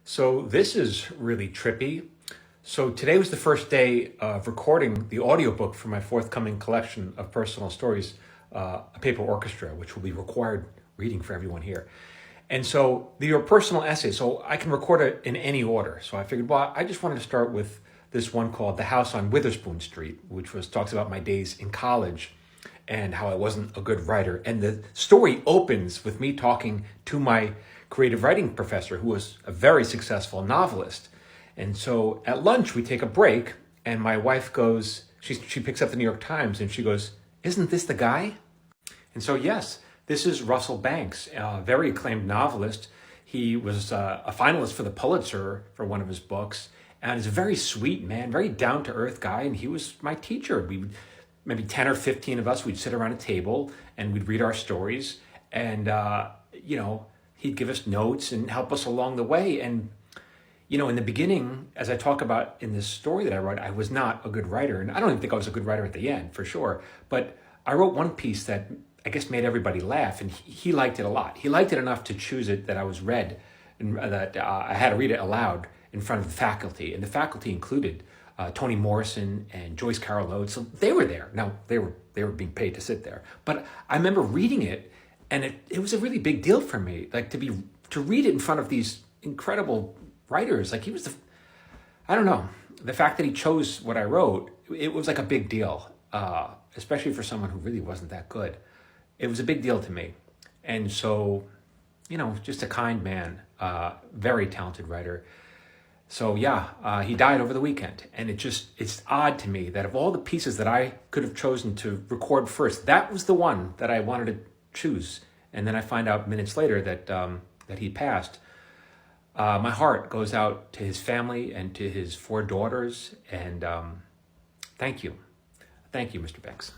So this is really trippy. So today was the first day of recording the audiobook for my forthcoming collection of personal stories, A Paper Orchestra, which will be required reading for everyone here. And so these are personal essays, so I can record it in any order. So I figured, well, I just wanted to start with this one called The House on Witherspoon Street, which talks about my days in college and how I wasn't a good writer. And the story opens with me talking to my creative writing professor, who was a very successful novelist. And so at lunch, we take a break, and my wife goes, she picks up the New York Times, and she goes, "Isn't this the guy?" And so, yes, this is Russell Banks, a very acclaimed novelist. He was a finalist for the Pulitzer for one of his books, and he's a very sweet man, very down-to-earth guy, and he was my teacher. We would, maybe 10 or 15 of us, we'd sit around a table, and we'd read our stories, and, he'd give us notes and help us along the way. And, in the beginning, as I talk about in this story that I wrote, I was not a good writer, and I don't even think I was a good writer at the end, for sure. But I wrote one piece that I guess made everybody laugh, and he liked it a lot. He liked it enough to choose it that I was read, and that I had to read it aloud in front of the faculty. And the faculty included Toni Morrison and Joyce Carol Oates. So they were there. Now, they were being paid to sit there. But I remember reading it, and it was a really big deal for me, like to read it in front of these incredible writers. Like I don't know, the fact that he chose what I wrote, it was like a big deal, especially for someone who really wasn't that good. It was a big deal to me. And so, just a kind man, very talented writer. So yeah, he died over the weekend. And it's odd to me that of all the pieces that I could have chosen to record first, that was the one that I wanted to choose. And then I find out minutes later that he passed. My heart goes out to his family and to his 4 daughters. And thank you. Thank you, Mr. Banks.